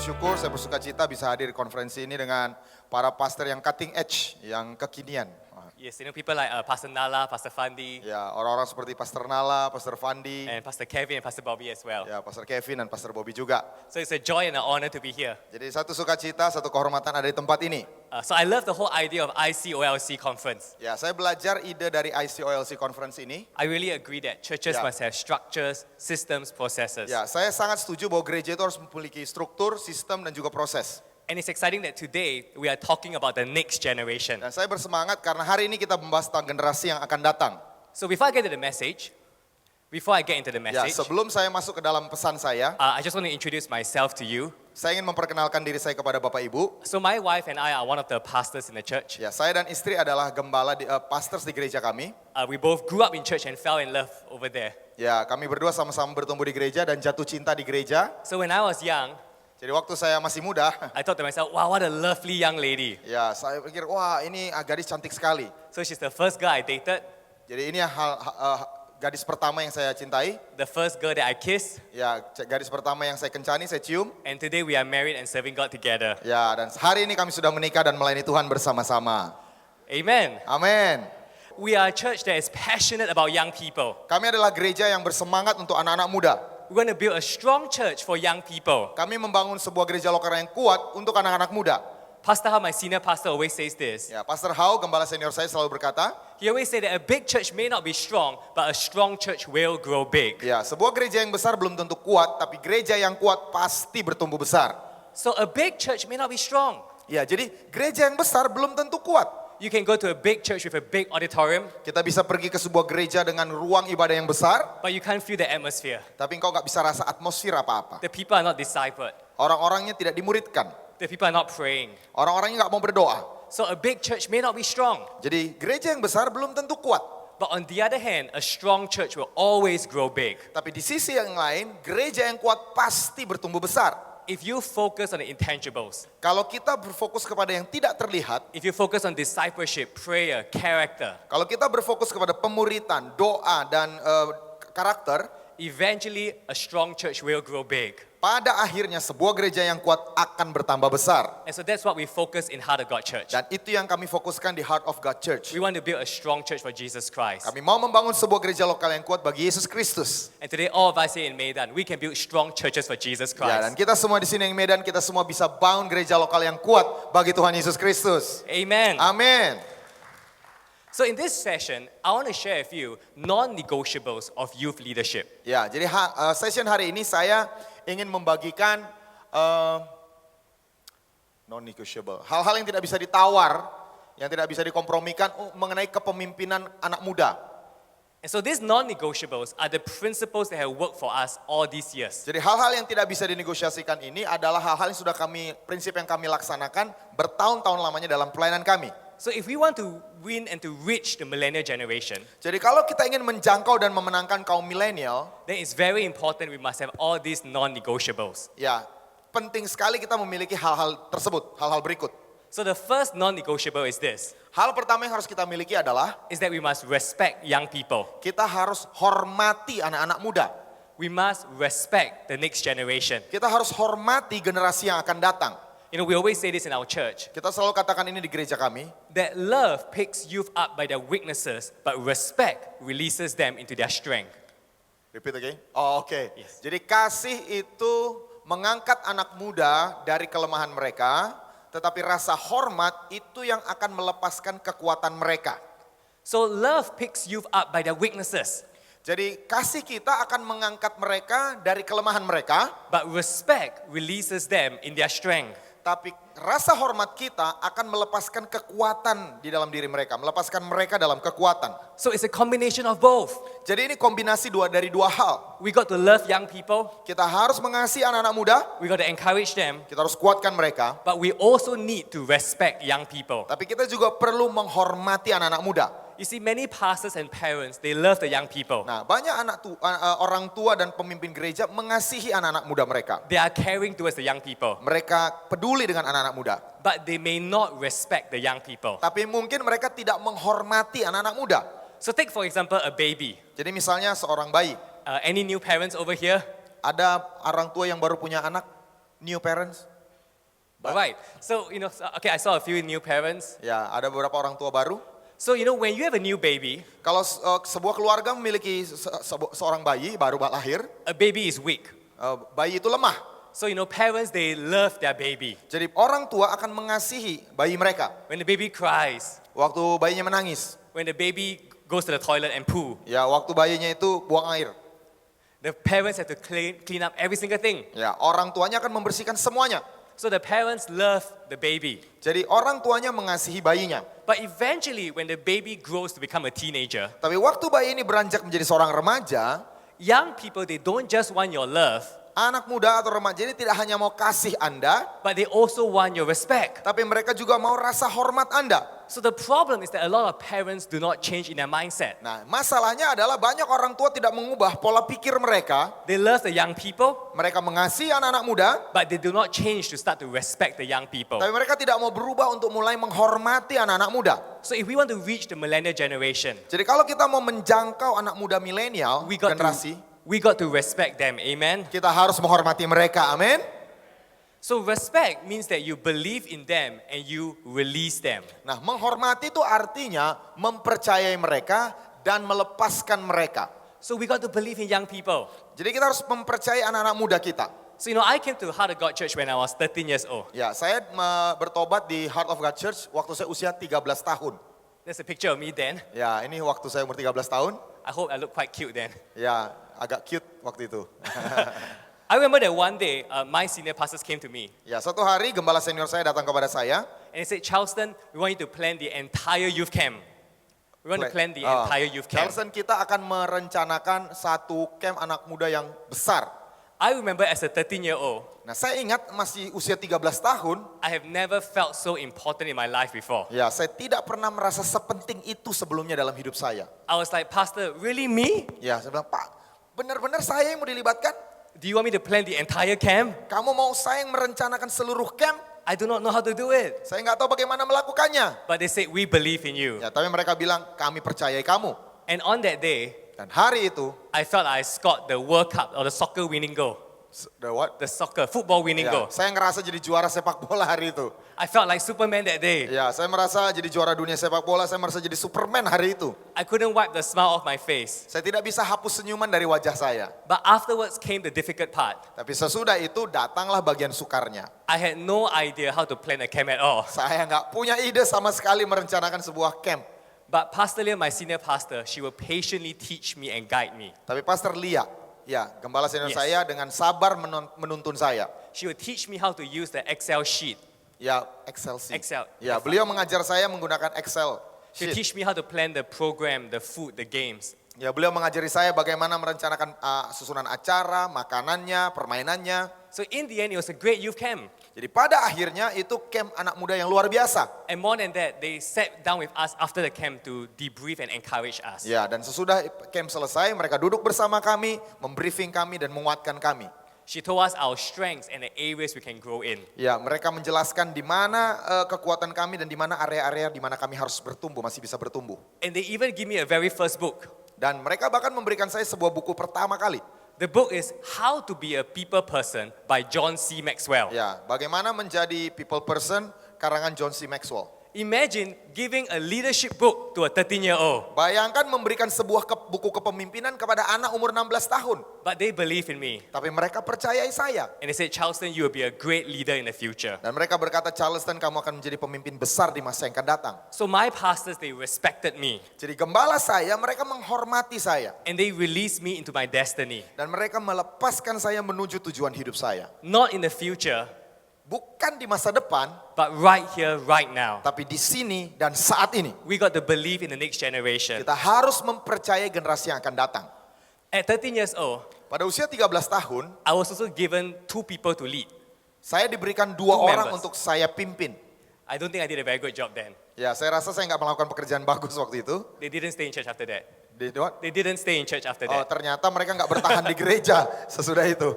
bersyukur, saya bersuka cita bisa hadir di konferensi ini dengan para pastor yang cutting edge, yang kekinian. Yes, people like Pastor Nala, Pastor Fandi, Ya, orang-orang seperti Pastor Nala, Pastor Fandi, and Pastor Kevin and Pastor Bobby as well. ya Pastor Kevin dan Pastor Bobby juga. So it's a joy and an honor to be here. Jadi satu sukacita, satu kehormatan ada di tempat ini. So I love the whole idea of ICOLC conference. Ya, saya belajar ide dari ICOLC conference ini. I really agree that churches Yeah. must have structures, systems, processes. Ya, saya sangat setuju bahwa gereja itu harus memiliki struktur, sistem dan juga proses. And it's exciting that today we are talking about the next generation. Dan saya bersemangat karena hari ini kita membahas tentang generasi yang akan datang. So before I get into the Ya, message, sebelum saya masuk ke dalam pesan saya I just want to introduce myself to you. ingin memperkenalkan diri saya kepada Bapak Ibu. So my wife and I are one of the pastors in the church. Ya, saya dan istri adalah gembala pastors di gereja kami. We both grew up in church and fell in love over there. Ya, kami berdua sama-sama bertumbuh di gereja dan jatuh cinta di gereja. So when I was young, Jadi waktu saya masih muda, I thought to myself, wow, what a lovely young lady. ya saya pikir, wah ini gadis cantik sekali. So she's the first girl I dated, Jadi ini gadis pertama yang saya cintai. the first girl that I kissed, Ya, gadis pertama yang saya kencani, saya cium. and today we are married and serving God together. Ya, dan hari ini kami sudah menikah dan melayani Tuhan bersama-sama. Amen. Amin. We are a church that is passionate about young people. Kami adalah gereja yang bersemangat untuk anak-anak muda. We're going to build a strong church for young people. Kami membangun sebuah gereja lokal yang kuat untuk anak-anak muda. Pastor Hao, my senior pastor, always says this. Ya, Pastor Hao, gembala senior saya selalu berkata, He always say that a big church may not be strong, but a strong church will grow big. ya, sebuah gereja yang besar belum tentu kuat, tapi gereja yang kuat pasti bertumbuh besar. So a big church may not be strong. Ya, jadi gereja yang besar belum tentu kuat. You can go to a big church with a big auditorium, Kita bisa pergi ke sebuah gereja dengan ruang ibadah yang besar, but you can't feel the atmosphere. tapi engkau nggak bisa rasa atmosfer apa-apa. The people are not discipled. Orang-orangnya tidak dimuridkan. The people are not praying. Orang-orangnya nggak mau berdoa. So a big church may not be strong. Jadi gereja yang besar belum tentu kuat. But on the other hand, a strong church will always grow big. Tapi di sisi yang lain, gereja yang kuat pasti bertumbuh besar. If you focus on the intangibles, Kalau kita berfokus kepada yang tidak terlihat, if you focus on discipleship, prayer, character, kalau kita berfokus kepada pemuritan, doa, dan karakter, eventually a strong church will grow big. pada akhirnya sebuah gereja yang kuat akan bertambah besar. And so that's what we focus in Heart of God Church. Dan itu yang kami fokuskan di Heart of God Church. We want to build a strong church for Jesus Christ. Kami mau membangun sebuah gereja lokal yang kuat bagi Yesus Kristus. And today all of us here in Medan, we can build strong churches for Jesus Ya, dan Christ. kita semua di sini yang Medan, kita semua bisa bangun gereja lokal yang kuat bagi Tuhan Yesus Kristus. Amen. Amin. So in this session, I want to share with you non-negotiables of youth leadership. Ya, jadi session hari ini saya ingin membagikan non-negotiable, hal-hal yang tidak bisa ditawar, yang tidak bisa dikompromikan mengenai kepemimpinan anak muda. And so these non-negotiables are the principles that have worked for us all these years. Jadi hal-hal yang tidak bisa dinegosiasikan ini adalah hal-hal yang sudah prinsip yang kami laksanakan bertahun-tahun lamanya dalam pelayanan kami. So if we want to win and to reach the millennial generation, Jadi kalau kita ingin menjangkau dan memenangkan kaum milenial, then it's very important we must have all these non-negotiables. ya penting sekali kita memiliki hal-hal tersebut, hal-hal berikut. So the first non-negotiable is this, Hal pertama yang harus kita miliki adalah is that we must respect young people. kita harus hormati anak-anak muda. We must respect the next generation. Kita harus hormati generasi yang akan datang. You know, we always say this in our church, Kita selalu katakan ini di gereja kami, that love picks youth up by their weaknesses, but respect releases them into their strength. repeat again. Oh, oke. Yes. Jadi kasih itu mengangkat anak muda dari kelemahan mereka, tetapi rasa hormat itu yang akan melepaskan kekuatan mereka. So love picks youth up by their weaknesses, Jadi kasih kita akan mengangkat mereka dari kelemahan mereka, but respect releases them in their strength. tapi rasa hormat kita akan melepaskan kekuatan di dalam diri mereka, melepaskan mereka dalam kekuatan. So it's a combination of both. Jadi ini kombinasi dari dua hal. We got to love young people, Kita harus mengasihi anak-anak muda, we got to encourage them, kita harus kuatkan mereka, but we also need to respect young people. tapi kita juga perlu menghormati anak-anak muda. You see, many pastors and parents, they love the young people. Nah, banyak orang tua dan pemimpin gereja mengasihi anak-anak muda mereka. They are caring towards the young people, Mereka peduli dengan anak-anak muda. but they may not respect the young people. Tapi mungkin mereka tidak menghormati anak-anak muda. So take for example a baby. Jadi misalnya seorang bayi, Any new parents over here? ada orang tua yang baru punya anak, new parents. Alright, so okay, I saw a few new parents. Ya, ada beberapa orang tua baru. So when you have a new baby, Kalau sebuah keluarga memiliki seorang bayi baru lahir, a baby is weak. bayi itu lemah. So parents, they love their baby. Jadi orang tua akan mengasihi bayi mereka. When the baby cries, Waktu bayinya menangis, when the baby goes to the toilet and poo, ya waktu bayinya itu buang air, the parents have to clean up every single thing. ya orang tuanya akan membersihkan semuanya. So the parents love the baby. Jadi orang tuanya mengasihi bayinya. But eventually, when the baby grows to become a teenager, Tapi waktu bayi ini beranjak menjadi seorang remaja, young people, they don't just want your love, anak muda atau remaja ini tidak hanya mau kasih Anda, but they also want your respect. tapi mereka juga mau rasa hormat Anda. So the problem is that a lot of parents do not change in their mindset. Nah, masalahnya adalah banyak orang tua tidak mengubah pola pikir mereka. They love the young people, Mereka mengasihi anak-anak muda, but they do not change to start to respect the young people. tapi mereka tidak mau berubah untuk mulai menghormati anak-anak muda. So if we want to reach the millennial generation, Jadi kalau kita mau menjangkau anak muda milenial, generasi, we got to respect them. Amen. kita harus menghormati mereka. Amin. So respect means that you believe in them and you release them. Nah, menghormati itu artinya mempercayai mereka dan melepaskan mereka. So we got to believe in young people. Jadi kita harus mempercayai anak-anak muda kita. So I came to Heart of God Church when I was 13 years old. Ya, saya bertobat di Heart of God Church waktu saya usia 13 tahun. There's a picture of me then. Ya, ini waktu saya umur 13 tahun. I hope I look quite cute then. Ya, agak cute waktu itu. I remember that one day, my senior pastors came to me Ya, suatu hari gembala senior saya datang kepada saya. and he said, Charleston, we want you to plan the entire youth camp. We want to plan the entire youth camp. Charleston, kita akan merencanakan satu camp anak muda yang besar. I remember as a 13-year-old, Nah, saya ingat masih usia 13 tahun. I have never felt so important in my life before. Ya, saya tidak pernah merasa sepenting itu sebelumnya dalam hidup saya. I was like, Pastor, really me? Ya, saya bilang, Pak, benar-benar saya yang mau dilibatkan? Do you want me to plan the entire camp? Kamu mau saya yang merencanakan seluruh camp? I do not know how to do it. Saya nggak tahu bagaimana melakukannya. But they said, we believe in you. Ya, tapi mereka bilang, kami percayai kamu. And on that day, Dan hari itu, I felt I scored the World Cup or the soccer winning goal. The soccer, football winning Ya, goal. saya ngerasa jadi juara sepak bola hari itu. I felt like Superman that day. Ya, saya merasa jadi juara dunia sepak bola, saya merasa jadi Superman hari itu. I couldn't wipe the smile off my face. Saya tidak bisa hapus senyuman dari wajah saya. But afterwards came the difficult part. Tapi sesudah itu datanglah bagian sukarnya. I had no idea how to plan a camp at all. Saya nggak punya ide sama sekali merencanakan sebuah camp. But Pastor Leah, my senior pastor, she will patiently teach me and guide me. Tapi Pastor Lia, ya gembala senior Yes. saya dengan sabar menuntun saya. She will teach me how to use the Excel sheet. Ya, Excel sheet. Excel. Ya, beliau mengajar saya menggunakan Excel She will sheet. teach me how to plan the program, the food, the games. Ya, beliau mengajari saya bagaimana merencanakan susunan acara, makanannya, permainannya. So in the end, it was a great youth camp. Jadi pada akhirnya itu camp anak muda yang luar biasa. And more than that, they sat down with us after the camp to debrief and encourage us. Ya, dan sesudah camp selesai, mereka duduk bersama kami, membriefing kami dan menguatkan kami. She told us our strengths and the areas we can grow in. Ya, mereka menjelaskan di mana kekuatan kami dan di mana area-area di mana kami harus bertumbuh, masih bisa bertumbuh. And they even give me a very first book. Dan mereka bahkan memberikan saya sebuah buku pertama kali. The book is How to Be a People Person by John C. Maxwell. Ya, bagaimana menjadi people person, karangan John C. Maxwell. Imagine giving a leadership book to a 13-year-old, Bayangkan memberikan sebuah buku kepemimpinan kepada anak umur 16 tahun. but they believe in me. Tapi mereka percayai saya. And they said, Charleston, you will be a great leader in the future. Dan mereka berkata, Charleston, kamu akan menjadi pemimpin besar di masa yang akan datang. So my pastors, they respected me. Jadi gembala saya, mereka menghormati saya. And they released me into my destiny. Dan mereka melepaskan saya menuju tujuan hidup saya. Not in the future, Bukan di masa depan, but right here, right now. tapi di sini dan saat ini. We got to believe in the next generation. Kita harus mempercayai generasi yang akan datang. At 13 years old, Pada usia 13 tahun, I was also given 2 people to lead. saya diberikan 2 Two orang members. untuk saya pimpin. I don't think I did a very good job then. Ya, saya rasa saya nggak melakukan pekerjaan bagus waktu itu. They didn't stay in church after that. They didn't stay in church after Oh, that. ternyata mereka nggak bertahan di gereja sesudah itu.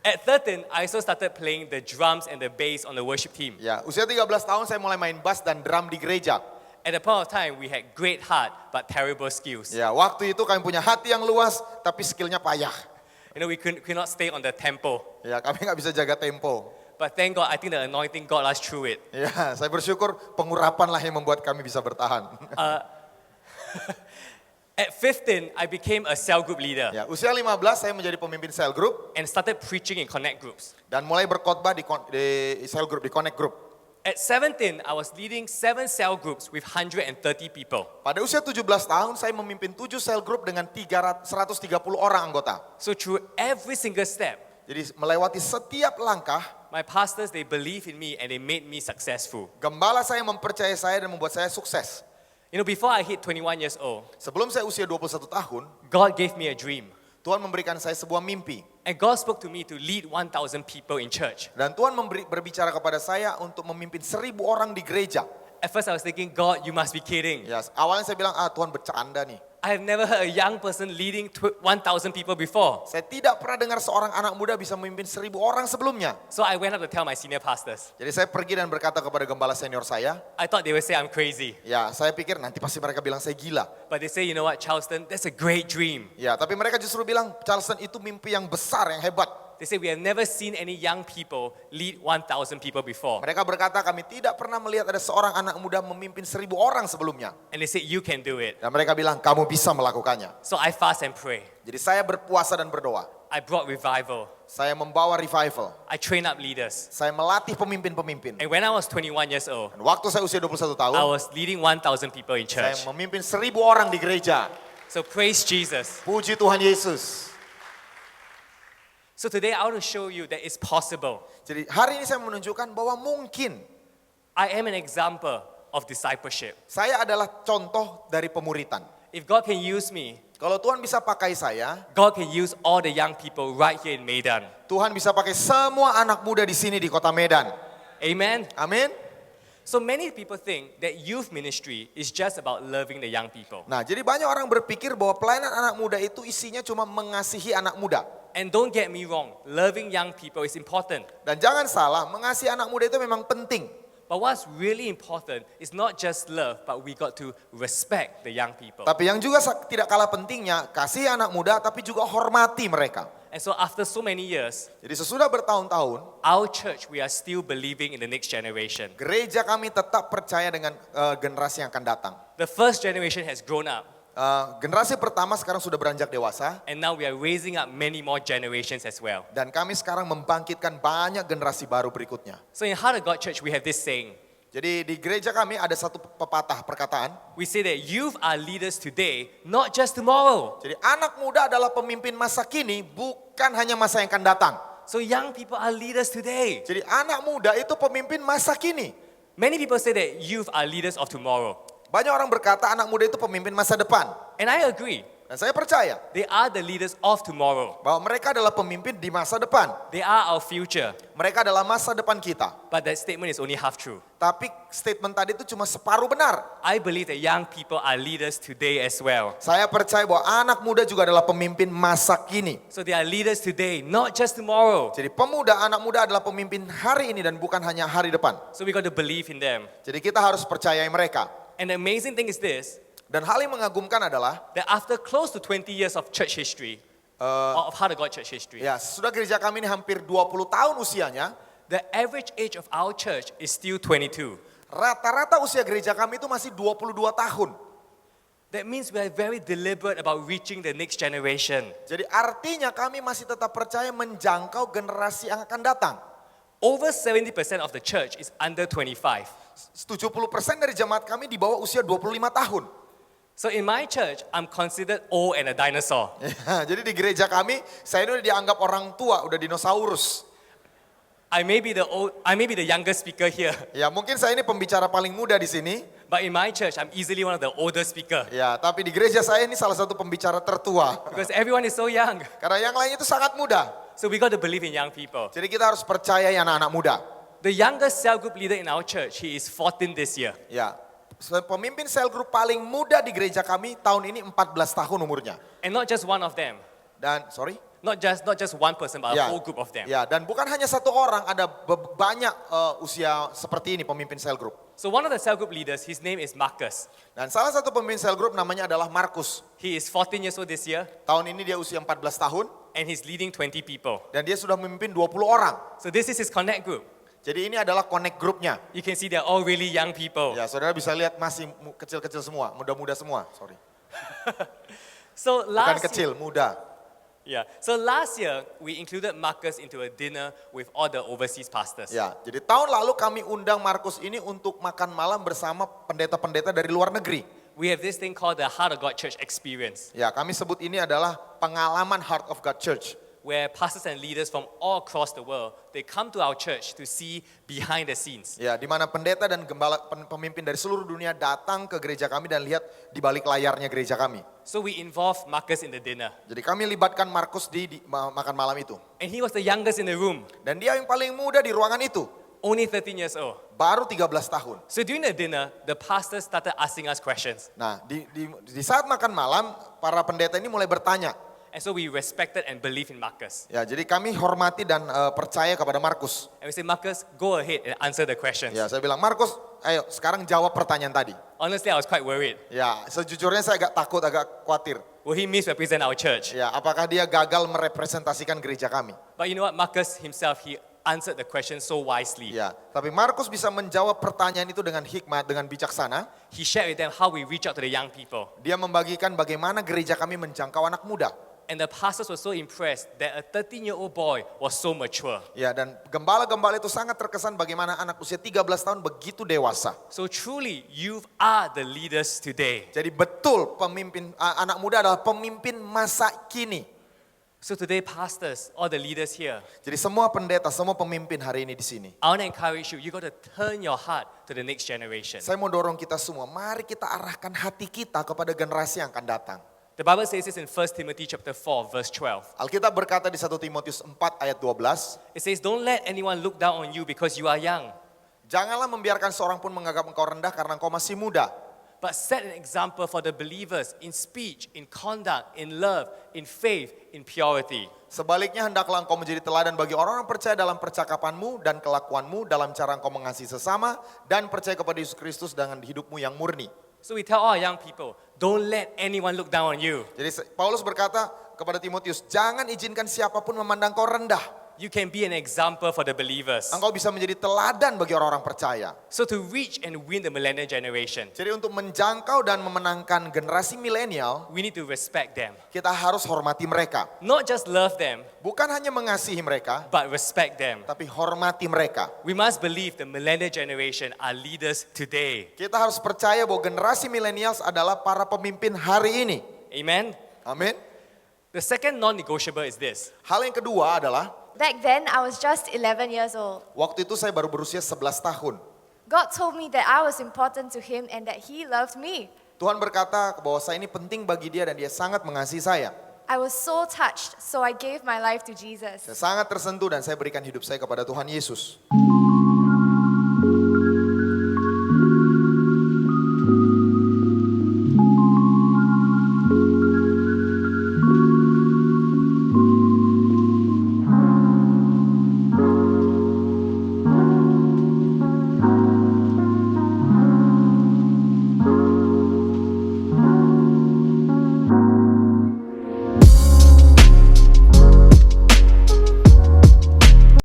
At 13, I also started playing the drums and the bass on the worship team. Ya, usia 13 tahun saya mulai main bass dan drum di gereja. At the point of time, we had great heart but terrible skills. Ya, waktu itu kami punya hati yang luas, tapi skillnya payah. We could not stay on the tempo. Ya, kami nggak bisa jaga tempo. but thank God, I think the anointing got us through it. Ya, saya bersyukur pengurapanlah yang membuat kami bisa bertahan. At 15, I became a cell group leader Ya, usia 15 saya menjadi pemimpin cell group and started preaching in connect groups. dan mulai berkhotbah di cell group, di connect group. At 17, I was leading 7 cell groups with 130 people. Pada usia 17 tahun saya memimpin 7 cell group dengan 130 orang anggota. So through every single step, Jadi melewati setiap langkah, my pastors, they believe in me and they made me successful. gembala saya mempercayai saya dan membuat saya sukses. You know, before I hit 21 years old, Sebelum saya usia 21 tahun, God gave me a dream. Tuhan memberikan saya sebuah mimpi. And God spoke to me to lead 1,000 people in church. Dan Tuhan berbicara kepada saya untuk memimpin 1.000 orang di gereja. At first I was thinking, God, you must be kidding. Ya, awalnya saya bilang, Tuhan bercanda nih. I have never heard a young person leading 1,000 people before. Saya tidak pernah dengar seorang anak muda bisa memimpin 1.000 orang sebelumnya. So I went up to tell my senior pastors. Jadi saya pergi dan berkata kepada gembala senior saya, I thought they would say I'm crazy. ya saya pikir nanti pasti mereka bilang saya gila. But they say, you know what, Charleston, that's a great dream. Ya, tapi mereka justru bilang, Charleston itu mimpi yang besar, yang hebat. They say, we have never seen any young people lead 1,000 people before. Mereka berkata, kami tidak pernah melihat ada seorang anak muda memimpin 1.000 orang sebelumnya. And they said, you can do it. Dan mereka bilang, kamu bisa melakukannya. So I fast and pray. Jadi saya berpuasa dan berdoa. I brought revival. Saya membawa revival. I train up leaders. Saya melatih pemimpin-pemimpin. And when I was 21 years old, Dan waktu saya usia 21 tahun, I was leading 1,000 people in saya church. memimpin 1.000 orang di gereja. So praise Jesus. Puji Tuhan Yesus. So today I want to show you that it's possible. Jadi hari ini saya menunjukkan bahwa mungkin I am an example of discipleship. saya adalah contoh dari pemuritan. If God can use me, Kalau Tuhan bisa pakai saya, God can use all the young people right here in Medan. Tuhan bisa pakai semua anak muda di sini di kota Medan. Amen. Amin. So many people think that youth ministry is just about loving the young people. Nah, jadi banyak orang berpikir bahwa pelayanan anak muda itu isinya cuma mengasihi anak muda. And don't get me wrong, loving young people is important. Dan jangan salah, mengasihi anak muda itu memang penting. But what's really important is not just love, but we got to respect the young people. Tapi yang juga tidak kalah pentingnya, kasih anak muda tapi juga hormati mereka. And so after so many years, Jadi sesudah bertahun-tahun, our church, we are still believing in the next generation. gereja kami tetap percaya dengan generasi yang akan datang. The first generation has grown up, Generasi pertama sekarang sudah beranjak dewasa, and now we are raising up many more generations as well. dan kami sekarang membangkitkan banyak generasi baru berikutnya. So in Heart of God Church, we have this saying. Jadi di gereja kami ada satu pepatah perkataan. We say that youth are leaders today, not just tomorrow. Jadi anak muda adalah pemimpin masa kini, bukan hanya masa yang akan datang. So young people are leaders today. Jadi anak muda itu pemimpin masa kini. Many people say that youth are leaders of tomorrow. Banyak orang berkata anak muda itu pemimpin masa depan. And I agree. Dan saya percaya They are the leaders of tomorrow. bahwa mereka adalah pemimpin di masa depan. They are our future. Mereka adalah masa depan kita. But that statement is only half true. Tapi statement tadi itu cuma separuh benar. I believe that young people are leaders today as well. Saya percaya bahwa anak muda juga adalah pemimpin masa kini. So they are leaders today, not just tomorrow. Jadi anak muda adalah pemimpin hari ini dan bukan hanya hari depan. So we got to believe in them. Jadi kita harus percayai mereka. And the amazing thing is this, Dan hal yang mengagumkan adalah, that after close to 20 years of church history, of Heart of God church history, ya sudah gereja kami ini hampir 20 tahun usianya, the average age of our church is still 22. rata-rata usia gereja kami itu masih 22 tahun. That means we are very deliberate about reaching the next generation. Jadi artinya kami masih tetap percaya menjangkau generasi yang akan datang. Over 70% of the church is under 25. 70% dari jemaat kami di bawah usia 25 tahun. So in my church, I'm considered old and a dinosaur. Ya, jadi di gereja kami, saya ini udah dianggap orang tua, udah dinosaurus. I may be the youngest speaker here, Ya mungkin saya ini pembicara paling muda di sini. but in my church, I'm easily one of the older speaker Ya, tapi di gereja saya ini salah satu pembicara tertua. because everyone is so young. Karena yang lain itu sangat muda. So we got to believe in young people. Jadi kita harus percaya anak-anak muda. The youngest cell group leader in our church, he is 14 this year. Ya, pemimpin sel grup paling muda di gereja kami tahun ini 14 tahun umurnya. And not just one of them, Dan, sorry? not just one person, but a Ya, whole group of them. ya, dan bukan hanya satu orang, ada banyak usia seperti ini pemimpin sel grup. So one of the cell group leaders, his name is Marcus. Dan salah satu pemimpin sel grup namanya adalah Markus. He is 14 years old this year, Tahun ini dia usia 14 tahun. and he's leading 20 people. Dan dia sudah memimpin 20 orang. So this is his connect group. Jadi ini adalah connect grupnya. You can see they're all really young people. Ya, saudara bisa lihat masih kecil-kecil semua, muda-muda semua. Sorry. So Bukan last kecil, muda. So last year we included Marcus into a dinner with all the overseas pastors. Ya, jadi tahun lalu kami undang Markus ini untuk makan malam bersama pendeta-pendeta dari luar negeri. We have this thing called the Heart of God Church Experience, Ya, kami sebut ini adalah pengalaman Heart of God Church. where pastors and leaders from all across the world, they come to our church to see behind the scenes. Ya, di mana pendeta dan gembala pemimpin dari seluruh dunia datang ke gereja kami dan lihat di balik layarnya gereja kami. So we involved Marcus in the dinner. Jadi kami libatkan Markus di makan malam itu. And he was the youngest in the room, Dan dia yang paling muda di ruangan itu, only 13 years old. baru 13 tahun. So during the dinner, the pastors started asking us questions. Nah, di saat makan malam, para pendeta ini mulai bertanya. And so we respected and believed in Marcus. Ya, jadi kami hormati dan percaya kepada Markus. And we said, Marcus, go ahead and answer the questions. Ya, saya bilang, Markus, ayo sekarang jawab pertanyaan tadi. Honestly, I was quite worried. Ya, sejujurnya saya agak takut, agak khawatir. Will he misrepresent our church? Ya, apakah dia gagal merepresentasikan gereja kami? But you know what? Marcus himself, he answered the question so wisely. Ya, tapi Markus bisa menjawab pertanyaan itu dengan hikmat, dengan bijaksana. He shared with them how we reach out to the young people. Dia membagikan bagaimana gereja kami menjangkau anak muda. And the pastors were so impressed that a 13-year-old boy was so mature. Ya, dan gembala-gembala itu sangat terkesan bagaimana anak usia 13 tahun begitu dewasa. So truly, you are the leaders today. Jadi betul pemimpin anak muda adalah pemimpin masa kini. So today, pastors, all the leaders here, Jadi semua pendeta, semua pemimpin hari ini di sini. I want to encourage you, you got to turn your heart to the next generation. Saya mau dorong kita semua, mari kita arahkan hati kita kepada generasi yang akan datang. The Bible says this in 1 Timothy chapter 4, verse 12. Alkitab berkata di 1 Timotius 4 ayat 12, It says, don't let anyone look down on you because you are young, janganlah membiarkan seorang pun menganggap engkau rendah karena engkau masih muda. but set an example for the believers in speech, in conduct, in love, in faith, in purity. Sebaliknya hendaklah engkau menjadi teladan bagi orang-orang percaya dalam percakapanmu dan kelakuanmu, dalam cara engkau mengasihi sesama, dan percaya kepada Yesus Kristus dengan hidupmu yang murni. So we tell our young people, don't let anyone look down on you. Jadi Paulus berkata kepada Timotius, jangan izinkan siapapun memandang kau rendah. You can be an example for the believers. Engkau bisa menjadi teladan bagi orang-orang percaya. So to reach and win the millennial generation, Jadi untuk menjangkau dan memenangkan generasi milenial, we need to respect them. kita harus hormati mereka. Not just love them, Bukan hanya mengasihi mereka, but respect them. tapi hormati mereka. We must believe the millennial generation are leaders today. Kita harus percaya bahwa generasi milenials adalah para pemimpin hari ini. Amen? Amin. The second non-negotiable is this. Hal yang kedua adalah, Back then, I was just 11 years old. waktu itu saya baru berusia 11 tahun. God told me that I was important to Him and that He loved me. Tuhan berkata bahwa saya ini penting bagi dia dan dia sangat mengasihi saya. I was so touched, so I gave my life to Jesus. Saya sangat tersentuh dan saya berikan hidup saya kepada Tuhan Yesus.